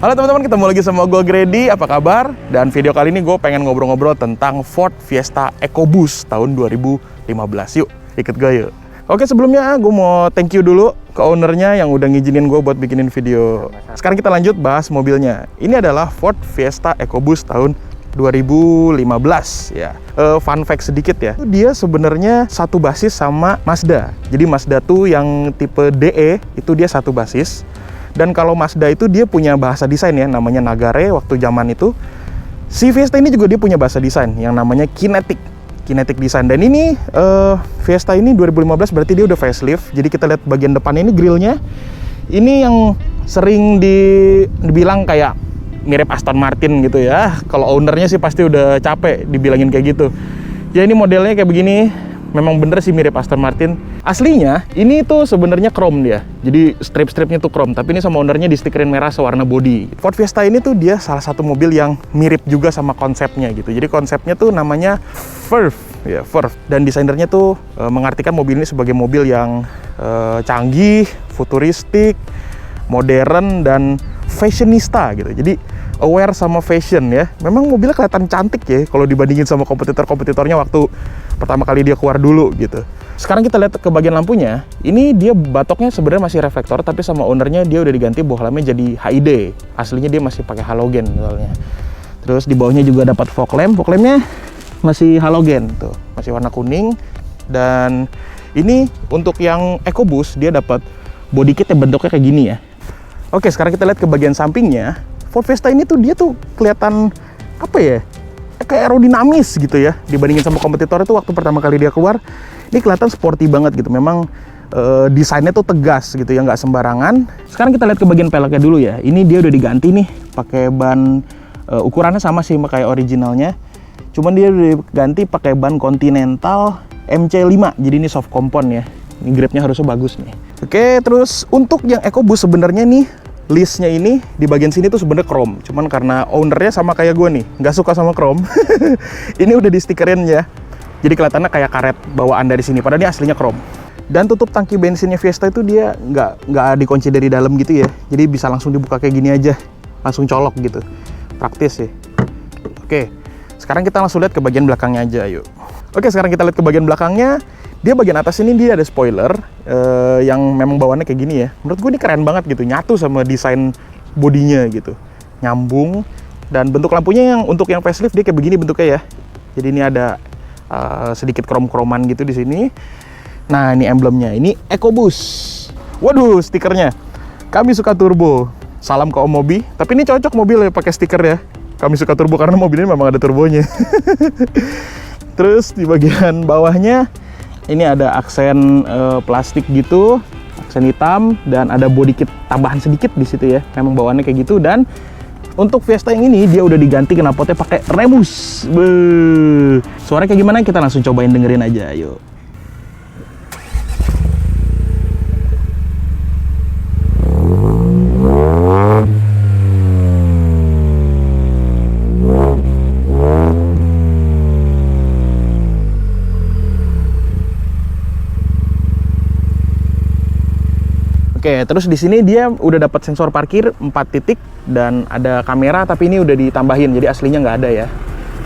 Halo teman-teman, ketemu lagi sama gue Grady, apa kabar? Dan video kali ini gue pengen ngobrol-ngobrol tentang Ford Fiesta EcoBoost tahun 2015. Yuk, ikut gue yuk. Oke, sebelumnya gue mau thank you dulu ke ownernya yang udah ngizinin gue buat bikinin video. Sekarang kita lanjut bahas mobilnya. Ini adalah Ford Fiesta EcoBoost tahun 2015 ya. Fun fact sedikit ya, dia sebenarnya satu basis sama Mazda. Jadi Mazda tuh yang tipe DE itu dia satu basis. Dan kalau Mazda itu dia punya bahasa desain ya, namanya Nagare waktu zaman itu. Si Fiesta ini juga dia punya bahasa desain yang namanya Kinetic Design. Dan ini Fiesta ini 2015 berarti dia udah facelift. Jadi kita lihat bagian depan ini grillnya. Ini yang sering dibilang kayak mirip Aston Martin gitu ya. Kalau ownernya sih pasti udah capek dibilangin kayak gitu. Ya ini modelnya kayak begini. Memang bener sih mirip Aston Martin. Aslinya ini tuh sebenarnya chrome dia. Jadi strip-stripnya tuh chrome, tapi ini sama ownernya di stikerin merah sewarna body. Ford Fiesta ini tuh dia salah satu mobil yang mirip juga sama konsepnya gitu. Jadi konsepnya tuh namanya Verve ya, Verve. Dan desainernya tuh mengartikan mobil ini sebagai mobil yang canggih, futuristik, modern dan fashionista gitu. Jadi aware sama fashion ya. Memang mobilnya kelihatan cantik ya kalau dibandingin sama kompetitornya waktu pertama kali dia keluar dulu gitu. Sekarang kita lihat ke bagian lampunya. Ini dia batoknya sebenarnya masih reflektor, tapi sama ownernya dia udah diganti bohlamnya jadi HID. Aslinya dia masih pakai halogen misalnya. Terus di bawahnya juga dapat fog lamp. Fog lampnya masih halogen tuh, masih warna kuning. Dan ini untuk yang EcoBoost dia dapat body kit yang bentuknya kayak gini ya. Oke, sekarang kita lihat ke bagian sampingnya. Ford Fiesta ini tuh dia tuh kelihatan apa ya? Kayak aerodinamis gitu ya. Dibandingin sama kompetitor itu waktu pertama kali dia keluar, ini kelihatan sporty banget gitu. Memang desainnya tuh tegas gitu ya, nggak sembarangan. Sekarang kita lihat ke bagian peleknya dulu ya. Ini dia udah diganti nih pakai ban ukurannya sama sih kayak originalnya. Cuman dia udah diganti pakai ban Continental MC5. Jadi ini soft compound ya. Ini gripnya harusnya bagus nih. Oke, terus untuk yang EcoBoost sebenarnya nih listnya ini di bagian sini tuh sebenarnya chrome, cuman karena ownernya sama kayak gue nih nggak suka sama chrome. Ini udah di stikerin ya, jadi kelihatannya kayak karet bawaan dari sini, padahal ini aslinya chrome. Dan tutup tangki bensinnya Fiesta itu dia nggak dikunci dari dalam gitu ya, jadi bisa langsung dibuka kayak gini aja, langsung colok gitu, praktis sih. Oke, sekarang kita langsung lihat ke bagian belakangnya aja yuk. Oke, sekarang kita lihat ke bagian belakangnya. Dia bagian atas ini dia ada spoiler yang memang bawaannya kayak gini ya. Menurut gue ini keren banget gitu, nyatu sama desain bodinya gitu, nyambung. Dan bentuk lampunya yang untuk yang facelift dia kayak begini bentuknya ya. Jadi ini ada sedikit krom-kroman gitu di sini. Nah ini emblemnya, ini EcoBoost. Waduh, stikernya. Kami suka turbo. Salam ke Om Mobi. Tapi ini cocok mobil ya pakai stiker ya. Kami suka turbo karena mobil ini memang ada turbonya. Terus di bagian bawahnya ini ada aksen plastik gitu, aksen hitam, dan ada body kit tambahan sedikit di situ ya. Memang bawaannya kayak gitu. Dan untuk Fiesta yang ini dia udah diganti knalpotnya pakai Rebus. Suaranya kayak gimana? Kita langsung cobain dengerin aja, yuk. Oke, terus di sini dia udah dapat sensor parkir 4 titik dan ada kamera, tapi ini udah ditambahin, jadi aslinya nggak ada ya.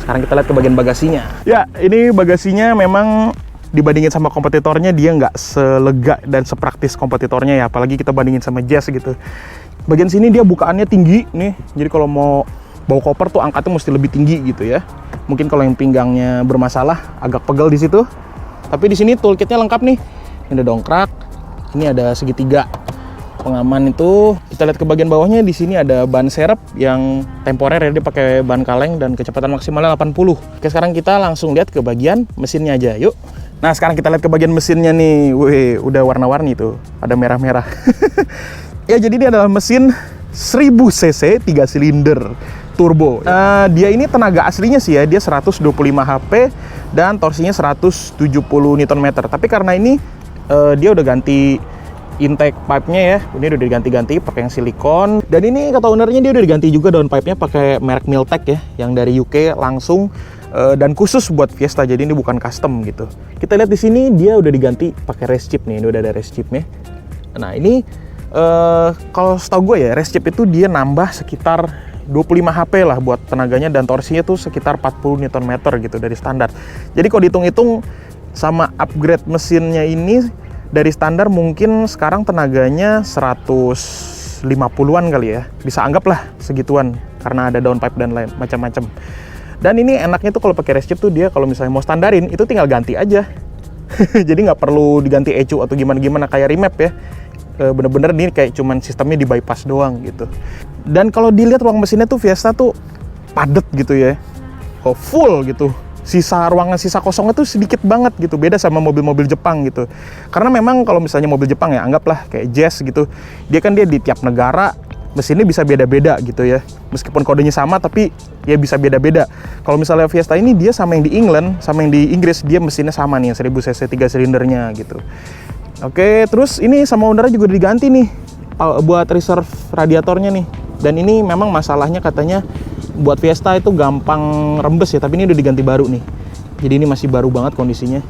Sekarang kita lihat ke bagian bagasinya. Ya, ini bagasinya memang dibandingin sama kompetitornya dia nggak selega dan sepraktis kompetitornya ya, apalagi kita bandingin sama Jazz gitu. Bagian sini dia bukaannya tinggi nih, jadi kalau mau bawa koper tuh angkatnya mesti lebih tinggi gitu ya. Mungkin kalau yang pinggangnya bermasalah agak pegel di situ. Tapi di sini toolkitnya lengkap nih. Ini ada dongkrak, ini ada segitiga pengaman itu. Kita lihat ke bagian bawahnya, di sini ada ban serep yang temporer ya, dia pakai ban kaleng dan kecepatan maksimalnya 80. Oke, sekarang kita langsung lihat ke bagian mesinnya aja, yuk. Nah, sekarang kita lihat ke bagian mesinnya nih. Wih, udah warna-warni tuh, ada merah-merah. Ya, jadi dia adalah mesin 1000 cc 3 silinder turbo. Dia ini tenaga aslinya sih ya, dia 125 HP dan torsinya 170 Nm. Tapi karena ini dia udah ganti intake pipe-nya ya, ini udah diganti-ganti pakai yang silikon. Dan ini kata ownernya dia udah diganti juga down pipe-nya pakai merek Milltek ya, yang dari UK langsung dan khusus buat Fiesta. Jadi ini bukan custom gitu. Kita lihat di sini dia udah diganti pakai race chip nih, ini udah ada race chipnya. Nah ini Kalau setahu gue ya, race chip itu dia nambah sekitar 25 HP lah buat tenaganya, dan torsinya tuh sekitar 40 Nm gitu dari standar. Jadi kalau dihitung-hitung sama upgrade mesinnya ini, dari standar mungkin sekarang tenaganya 150-an kali ya. Bisa anggaplah segituan karena ada downpipe dan lain macam-macam. Dan ini enaknya tuh kalau pakai race chip tuh dia kalau misalnya mau standarin itu tinggal ganti aja. Jadi nggak perlu diganti ECU atau gimana-gimana kayak remap ya. Bener-bener ini kayak cuman sistemnya di bypass doang gitu. Dan kalau dilihat ruang mesinnya tuh Fiesta tuh padet gitu ya. Full gitu. Ruangan sisa kosongnya tuh sedikit banget gitu, beda sama mobil-mobil Jepang gitu. Karena memang kalau misalnya mobil Jepang ya, anggaplah kayak Jazz gitu, dia di tiap negara mesinnya bisa beda-beda gitu ya. Meskipun kodenya sama tapi ya bisa beda-beda. Kalau misalnya Fiesta ini dia sama yang di England, sama yang di Inggris, dia mesinnya sama nih, 1000 cc 3 silindernya gitu. Oke, terus ini sama ownernya juga diganti nih buat reserve radiatornya nih. Dan ini memang masalahnya katanya buat Fiesta itu gampang rembes ya, tapi ini udah diganti baru nih. Jadi ini masih baru banget kondisinya.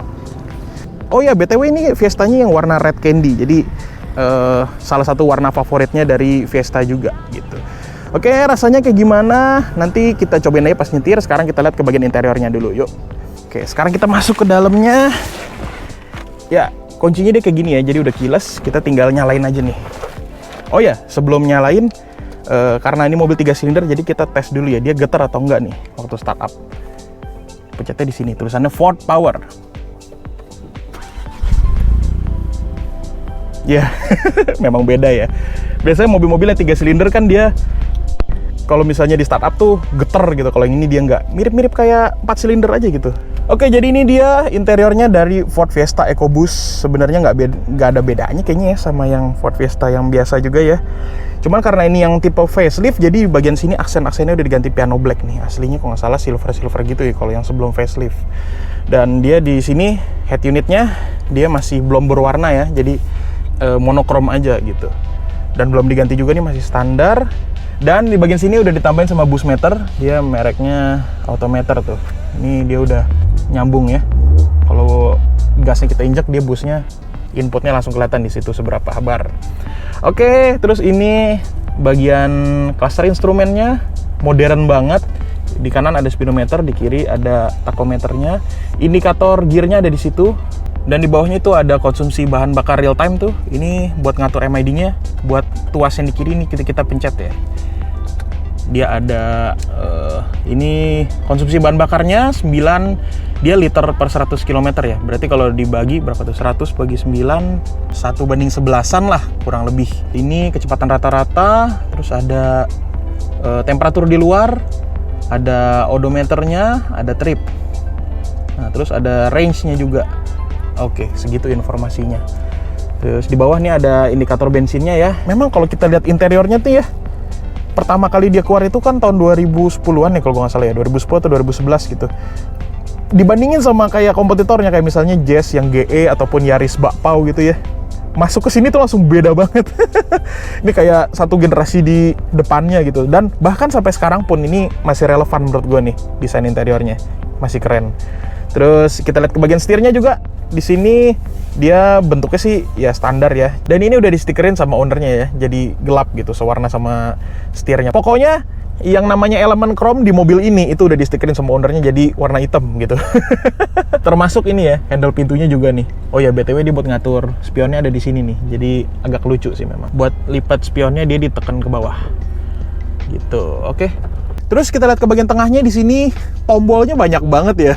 Oh ya, BTW ini Fiestanya yang warna red candy. Jadi salah satu warna favoritnya dari Fiesta juga gitu. Oke, rasanya kayak gimana? Nanti kita cobain aja pas nyetir. Sekarang kita lihat ke bagian interiornya dulu, yuk. Oke, sekarang kita masuk ke dalamnya. Ya, kuncinya dia kayak gini ya, jadi udah kiles. Kita tinggal nyalain aja nih. Oh ya, sebelum nyalain, karena ini mobil 3 silinder, jadi kita tes dulu ya, dia getar atau enggak nih waktu startup. Pencetnya di sini, tulisannya Ford Power. Ya, memang beda ya. Biasanya mobil-mobil yang 3 silinder kan dia, kalau misalnya di startup tuh getar gitu. Kalau yang ini dia enggak, mirip-mirip kayak 4 silinder aja gitu. Oke, jadi ini dia interiornya dari Ford Fiesta EcoBoost. Sebenarnya nggak ada bedanya kayaknya ya sama yang Ford Fiesta yang biasa juga ya. Cuman karena ini yang tipe facelift, jadi di bagian sini aksen-aksennya udah diganti piano black nih. Aslinya kalau nggak salah silver gitu ya kalau yang sebelum facelift. Dan dia di sini head unitnya dia masih belum berwarna ya, jadi monokrom aja gitu. Dan belum diganti juga nih, masih standar. Dan di bagian sini udah ditambahin sama boost meter, dia mereknya Autometer tuh. Ini dia udah nyambung ya. Kalau gasnya kita injek, dia boostnya inputnya langsung kelihatan di situ seberapa bar. Oke, terus ini bagian cluster instrumennya modern banget. Di kanan ada speedometer, di kiri ada tachometernya. Indikator gearnya ada di situ. Dan di bawahnya itu ada konsumsi bahan bakar real time tuh. Ini buat ngatur MID-nya. Buat tuas yang di kiri ini kita pencet ya. Dia ada ini konsumsi bahan bakarnya 9, dia liter per 100 km ya. Berarti kalau dibagi berapa tuh? 100 bagi 9, 1:11-an lah kurang lebih. Ini kecepatan rata-rata, terus ada temperatur di luar, ada odometernya, ada trip. Nah, terus ada range-nya juga. Oke, segitu informasinya. Terus di bawah nih ada indikator bensinnya ya. Memang kalau kita lihat interiornya tuh ya, pertama kali dia keluar itu kan tahun 2010-an ya kalau nggak salah ya, 2010 atau 2011 gitu. Dibandingin sama kayak kompetitornya kayak misalnya Jazz yang GE ataupun Yaris Bakpao gitu ya, masuk ke sini tuh langsung beda banget. Ini kayak satu generasi di depannya gitu. Dan bahkan sampai sekarang pun ini masih relevan menurut gue nih desain interiornya, masih keren. Terus kita lihat ke bagian setirnya juga. Di sini dia bentuknya sih ya standar ya. Dan ini udah di stikerin sama ownernya ya, jadi gelap gitu, sewarna sama setirnya. Pokoknya yang namanya elemen chrome di mobil ini itu udah di stikerin sama ownernya jadi warna hitam gitu. Termasuk ini ya, handle pintunya juga nih. Oh ya, BTW dia buat ngatur spionnya ada di sini nih. Jadi agak lucu sih memang. Buat lipat spionnya dia ditekan ke bawah. Gitu. Oke. Terus kita lihat ke bagian tengahnya, di sini tombolnya banyak banget ya.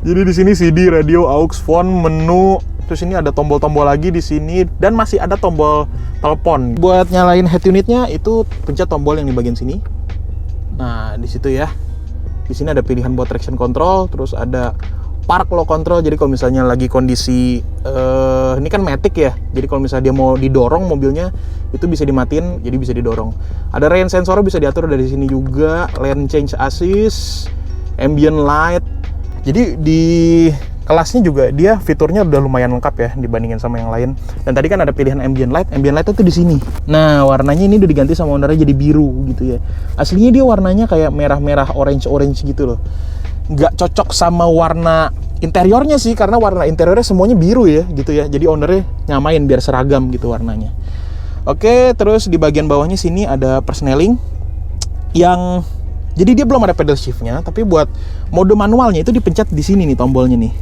Jadi di sini CD, radio, aux, phone, menu. Terus ini ada tombol-tombol lagi di sini dan masih ada tombol telepon. Buat nyalain head unitnya itu pencet tombol yang di bagian sini. Nah, di situ ya. Di sini ada pilihan buat traction control, terus ada park low control. Jadi kalau misalnya lagi kondisi ini kan matic ya. Jadi kalau misalnya dia mau didorong mobilnya itu bisa dimatiin, jadi bisa didorong. Ada rain sensor bisa diatur dari sini juga, lane change assist, ambient light. Jadi di kelasnya juga dia fiturnya udah lumayan lengkap ya dibandingin sama yang lain. Dan tadi kan ada pilihan ambient light itu di sini. Nah, warnanya ini udah diganti sama ownernya jadi biru gitu ya. Aslinya dia warnanya kayak merah-merah orange gitu loh. Nggak cocok sama warna interiornya sih, karena warna interiornya semuanya biru ya gitu ya. Jadi ownernya nyamain biar seragam gitu warnanya. Oke, terus di bagian bawahnya sini ada persneling yang jadi dia belum ada pedal shiftnya, tapi buat mode manualnya itu dipencet di sini nih tombolnya nih.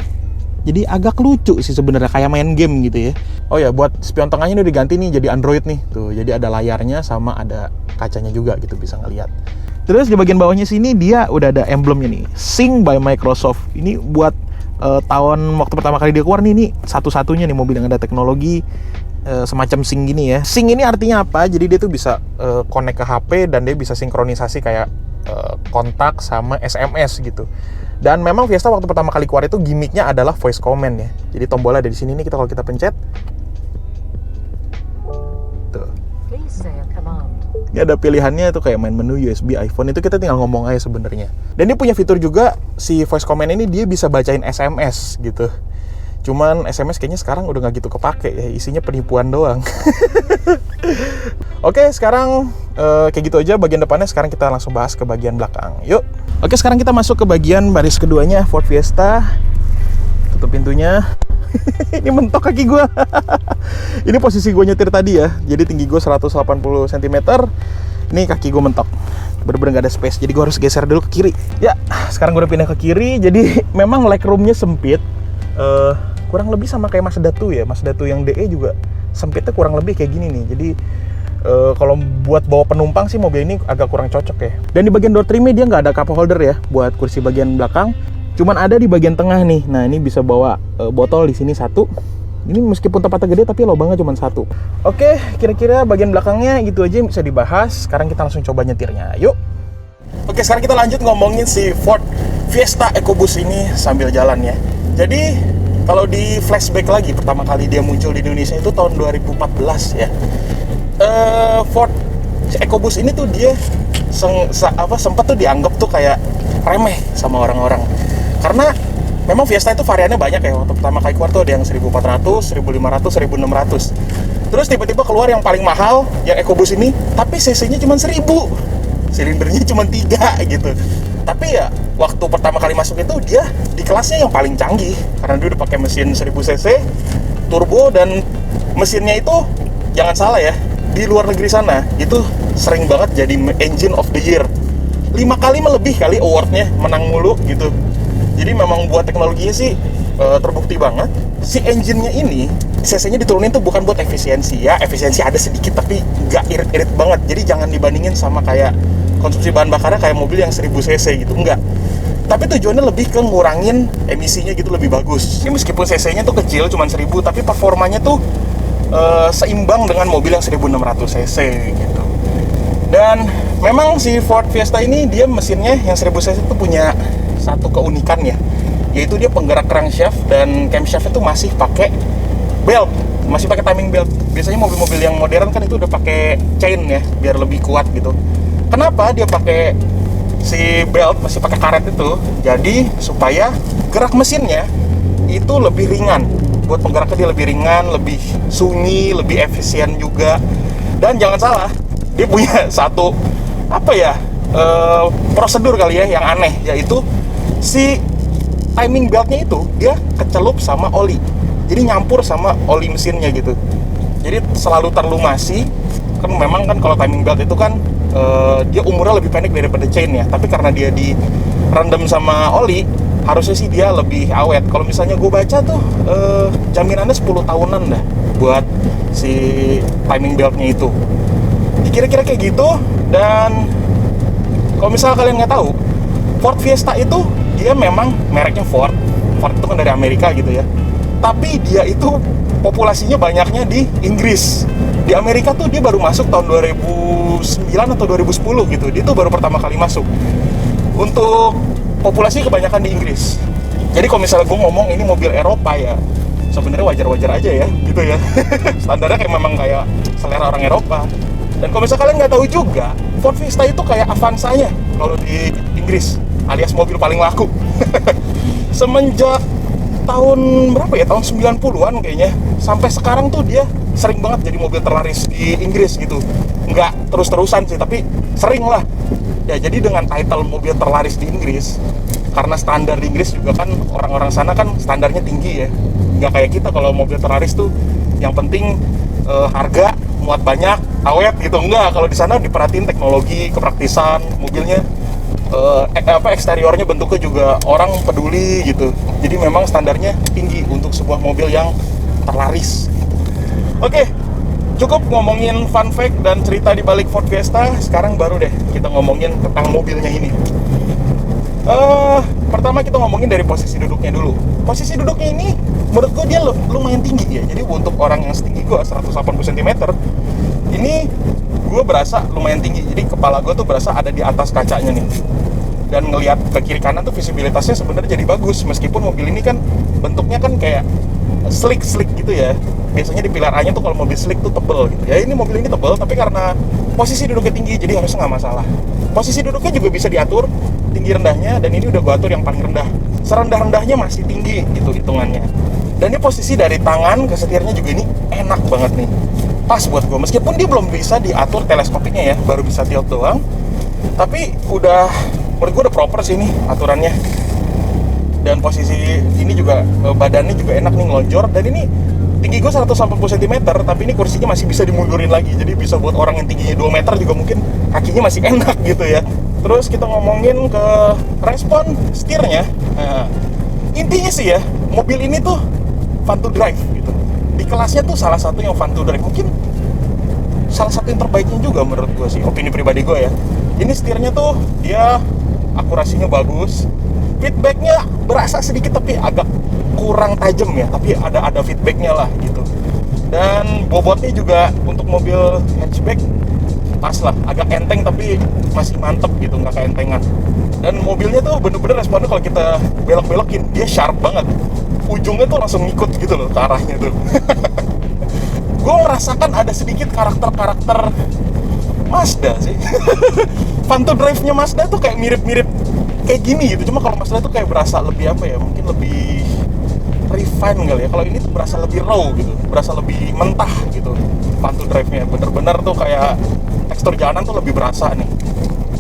Jadi agak lucu sih sebenarnya, kayak main game gitu ya. Oh ya, buat spion tengahnya udah diganti nih jadi Android nih. Tuh, jadi ada layarnya sama ada kacanya juga gitu, bisa ngeliat. Terus di bagian bawahnya sini dia udah ada emblemnya nih, Sync by Microsoft. Ini buat tahun waktu pertama kali dia keluar nih, ini satu-satunya nih mobil yang ada teknologi semacam sync gini ya. Sync ini artinya apa? Jadi dia tuh bisa connect ke HP dan dia bisa sinkronisasi kayak kontak sama SMS gitu. Dan memang Fiesta waktu pertama kali keluar itu gimmicknya adalah voice command ya. Jadi tombolnya ada di sini nih, kita kalau kita pencet. Tuh. Ini ada pilihannya tuh kayak main menu USB iPhone, itu kita tinggal ngomong aja sebenarnya. Dan dia punya fitur juga, si voice command ini dia bisa bacain SMS gitu. Cuman SMS kayaknya sekarang udah nggak gitu kepake ya, isinya penipuan doang. Oke, sekarang kayak gitu aja bagian depannya. Sekarang kita langsung bahas ke bagian belakang. Yuk. Oke, sekarang kita masuk ke bagian baris keduanya Ford Fiesta. Tutup pintunya. Ini mentok kaki gue. Ini posisi gue nyetir tadi ya. Jadi tinggi gue 180 cm. Ini kaki gue mentok. Bener-bener gak ada space. Jadi gue harus geser dulu ke kiri. Ya, sekarang gue udah pindah ke kiri. Jadi memang legroomnya sempit. Kurang lebih sama kayak Mazda 2 ya. Mazda 2 yang DE juga sempitnya kurang lebih kayak gini nih. Jadi kalau buat bawa penumpang sih mobil ini agak kurang cocok ya. Dan di bagian door trimnya dia nggak ada cup holder ya buat kursi bagian belakang. Cuman ada di bagian tengah nih. Nah, ini bisa bawa botol di sini satu. Ini meskipun tempatnya gede tapi lubangnya cuma satu. Oke, kira-kira bagian belakangnya gitu aja yang bisa dibahas. Sekarang kita langsung coba nyetirnya. Yuk. Oke, sekarang kita lanjut ngomongin si Ford Fiesta EcoBoost ini sambil jalan ya. Jadi kalau di flashback lagi pertama kali dia muncul di Indonesia itu tahun 2014 ya. Ford EcoBoost ini tuh dia sempat tuh dianggap tuh kayak remeh sama orang-orang. Karena memang Fiesta itu variannya banyak ya. Waktu pertama kali keluar tuh ada yang 1400, 1500, 1600. Terus tiba-tiba keluar yang paling mahal, yang EcoBoost ini, tapi cc-nya cuma 1000. Silindernya cuma 3 gitu. Tapi ya waktu pertama kali masuk itu dia di kelasnya yang paling canggih karena dia udah pakai mesin 1000 cc turbo, dan mesinnya itu jangan salah ya, di luar negeri sana itu sering banget jadi engine of the year. 5 kali lebih kali awardnya, menang mulu gitu. Jadi memang buat teknologinya sih terbukti banget. Si engine-nya ini cc-nya diturunin tuh bukan buat efisiensi ya, efisiensi ada sedikit tapi nggak irit-irit banget. Jadi jangan dibandingin sama kayak konsumsi bahan bakarnya kayak mobil yang 1000 cc gitu, enggak. Tapi tujuannya lebih ke ngurangin emisinya gitu, lebih bagus. Ini meskipun cc-nya tuh kecil, cuma 1000, tapi performanya tuh seimbang dengan mobil yang 1600 cc gitu. Dan memang si Ford Fiesta ini dia mesinnya yang 1000 cc itu punya satu keunikan ya, yaitu dia penggerak crankshaft dan camshaft itu masih pakai belt, masih pakai timing belt. Biasanya mobil-mobil yang modern kan itu udah pakai chain ya, biar lebih kuat gitu. Kenapa dia pakai si belt, masih pakai karet itu? Jadi supaya gerak mesinnya itu lebih ringan. Buat penggeraknya dia lebih ringan, lebih sunyi, lebih efisien juga. Dan jangan salah, dia punya satu prosedur kali ya yang aneh, yaitu si timing beltnya itu dia kecelup sama oli. Jadi nyampur sama oli mesinnya gitu. Jadi selalu terlumasi. Kan memang kan kalau timing belt itu kan dia umurnya lebih pendek daripada chain ya, tapi karena dia direndam sama oli, harusnya sih dia lebih awet. Kalau misalnya gue baca tuh jaminannya 10 tahunan dah buat si timing beltnya itu. Kira-kira kayak gitu. Dan kalau misalnya kalian nggak tahu, Ford Fiesta itu dia memang mereknya Ford itu kan dari Amerika gitu ya, tapi dia itu populasinya banyaknya di Inggris. Di Amerika tuh dia baru masuk tahun 2009 atau 2010 gitu. Dia tuh baru pertama kali masuk. Untuk populasi kebanyakan di Inggris. Jadi kalau misalnya gue ngomong ini mobil Eropa ya, sebenarnya wajar-wajar aja ya, gitu ya. Standarnya kayak memang kayak selera orang Eropa. Dan kalau misalnya kalian nggak tahu juga, Ford Fiesta itu kayak Avanza-nya kalau di Inggris, alias mobil paling laku. Semenjak tahun berapa ya, tahun 90-an kayaknya, sampai sekarang tuh dia sering banget jadi mobil terlaris di Inggris gitu. Nggak terus-terusan sih, tapi sering lah ya. Jadi dengan title mobil terlaris di Inggris, karena standar di Inggris juga kan orang-orang sana kan standarnya tinggi ya. Nggak kayak kita kalau mobil terlaris tuh yang penting harga muat banyak, awet gitu. Enggak, kalau di sana diperhatiin teknologi, kepraktisan mobilnya, eksteriornya bentuknya juga orang peduli gitu. Jadi memang standarnya tinggi untuk sebuah mobil yang terlaris. Oke, cukup ngomongin fun fact dan cerita di balik Ford Fiesta. Sekarang baru deh kita ngomongin tentang mobilnya ini. Pertama kita ngomongin dari posisi duduknya dulu. Posisi duduknya ini menurut gue dia lumayan tinggi ya. Jadi untuk orang yang setinggi gue 180 cm, ini gue berasa lumayan tinggi. Jadi kepala gue tuh berasa ada di atas kacanya nih. Dan ngelihat ke kiri kanan tuh visibilitasnya sebenarnya jadi bagus. Meskipun mobil ini kan bentuknya kan kayak slick gitu ya. Biasanya di pilar A-nya tuh kalau mobil slick tuh tebel gitu. Ya ini mobil ini tebel, tapi karena posisi duduknya tinggi, jadi harusnya nggak masalah. Posisi duduknya juga bisa diatur tinggi rendahnya, dan ini udah gue atur yang paling rendah. Serendah-rendahnya masih tinggi gitu hitungannya. Dan ini posisi dari tangan ke setirnya juga ini enak banget nih. Pas buat gue, meskipun dia belum bisa diatur teleskopiknya ya, baru bisa tilt doang. Tapi udah, menurut gue udah proper sih ini aturannya. Dan posisi ini juga, badannya juga enak nih ngelonjor. Dan ini tinggi gue 180 cm, tapi ini kursinya masih bisa dimundurin lagi. Jadi bisa buat orang yang tingginya 2 meter juga mungkin kakinya masih enak gitu ya. Terus kita ngomongin ke respon setirnya. Nah, intinya sih ya, mobil ini tuh fun to drive gitu. Di kelasnya tuh salah satu yang fun to drive. Mungkin salah satu yang terbaiknya juga menurut gue sih, opini pribadi gue ya. Ini setirnya tuh dia akurasinya bagus. Feedbacknya berasa sedikit tapi agak kurang tajam ya, tapi ada feedbacknya lah gitu. Dan bobotnya juga untuk mobil hatchback pas lah, agak enteng tapi masih mantep gitu, nggak keentengan. Dan mobilnya tuh bener-bener responnya kalau kita belok-belokin dia sharp banget, ujungnya tuh langsung ngikut gitu loh ke arahnya tuh. Gue merasakan ada sedikit karakter Mazda sih. Fun to drive-nya Mazda tuh kayak mirip-mirip kayak gini gitu, cuma kalau Mazda tuh kayak berasa lebih apa ya, mungkin lebih refine kali ya. Kalau ini tuh berasa lebih raw gitu, berasa lebih mentah gitu. Fun to drive-nya bener-bener tuh kayak tekstur jalanan tuh lebih berasa nih.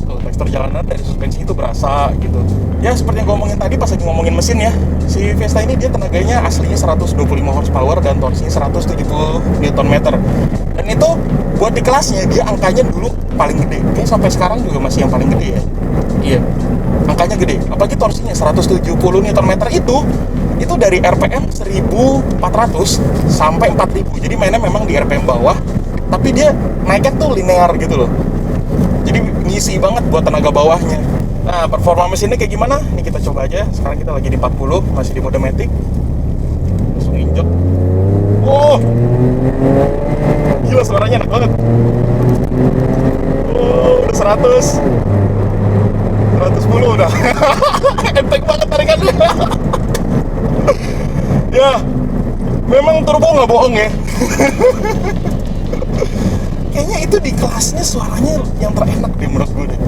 Tuh, tekstur jalanan dari suspensi itu berasa gitu. Ya seperti yang gue ngomongin tadi pas lagi ngomongin mesin ya, si Fiesta ini dia tenaganya aslinya 125 horsepower dan torsinya 170 Nm. Dan itu buat di kelasnya dia angkanya dulu paling gede. Kayaknya sampai sekarang juga masih yang paling gede ya. Iya, angkanya gede. Apalagi torsinya 170 Nm itu dari RPM 1400 sampai 4000. Jadi mainnya memang di RPM bawah, tapi dia naiknya tuh linear gitu loh. Jadi ngisi banget buat tenaga bawahnya. Nah, performa mesinnya kayak gimana? Ini kita coba aja. Sekarang kita lagi di 40, masih di mode matic. Langsung injek. Wow, gila suaranya enak banget. Udah 100, 110 udah. Enteng banget tarikannya. Ya, memang turbo nggak bohong ya. Kayaknya itu di kelasnya suaranya yang terenak deh menurut gue deh.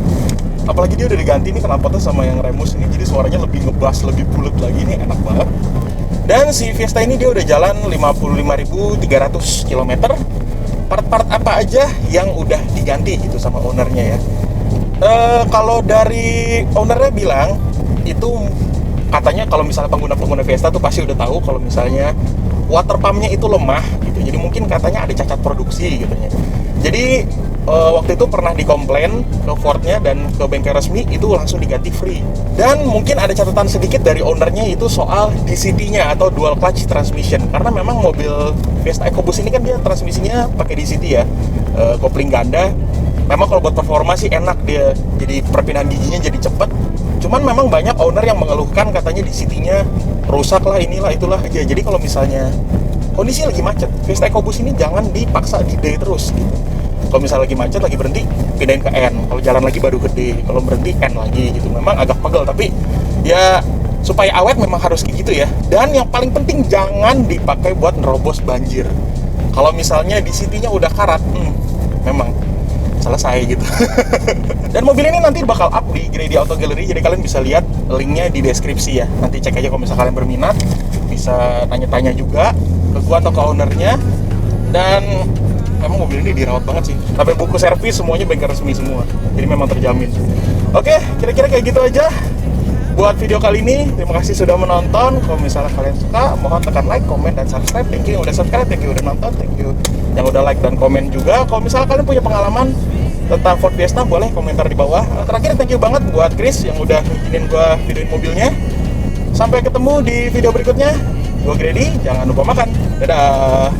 Apalagi dia udah diganti nih knalpotnya sama yang Remus ini, jadi suaranya lebih ngebass, lebih bulat lagi, ini enak banget. Dan si Fiesta ini dia udah jalan 55.300 km. Part-part apa aja yang udah diganti gitu sama ownernya ya. Kalau dari ownernya bilang itu katanya kalau misalnya pengguna Fiesta tuh pasti udah tahu kalau misalnya water pumpnya itu lemah gitu. Jadi mungkin katanya ada cacat produksi gitu ya. Jadi waktu itu pernah dikomplain ke Fordnya dan ke bengkel resmi, itu langsung diganti free. Dan mungkin ada catatan sedikit dari ownernya itu soal DCT-nya atau dual clutch transmission, karena memang mobil Fiesta EcoBoost ini kan dia transmisinya pakai DCT ya, kopling ganda. Memang kalau buat performa sih enak dia, jadi perpindahan giginya jadi cepet. Cuman memang banyak owner yang mengeluhkan katanya DCT-nya rusak lah, inilah itulah aja. Jadi kalau misalnya kondisi lagi macet, Fiesta EcoBoost ini jangan dipaksa di D terus gitu. Kalau misalnya lagi macet, lagi berhenti, pindahin ke N. Kalau jalan lagi baru ke D, kalau berhenti N lagi gitu. Memang agak pegel, tapi ya supaya awet memang harus kayak gitu ya. Dan yang paling penting jangan dipakai buat nerobos banjir. Kalau misalnya DCT-nya udah karat, memang selesai gitu. Dan mobil ini nanti bakal up di Grady Auto Gallery, jadi kalian bisa lihat linknya di deskripsi ya. Nanti cek aja kalau misalnya kalian berminat, bisa tanya-tanya juga ke gua atau ke ownernya. Dan memang mobil ini dirawat banget sih, sampai buku servis semuanya bengkel resmi semua, jadi memang terjamin. Oke, kira-kira kayak gitu aja buat video kali ini. Terima kasih sudah menonton. Kalau misalnya kalian suka, mohon tekan like, comment, dan subscribe. Thank you yang udah subscribe, thank you udah nonton, thank you yang udah like dan komen juga. Kalau misalnya kalian punya pengalaman tentang Ford Fiesta, boleh komentar di bawah. Terakhir, thank you banget buat Chris yang udah ngizinin gue videoin mobilnya. Sampai ketemu di video berikutnya. Gue Grady, jangan lupa makan. Dadah.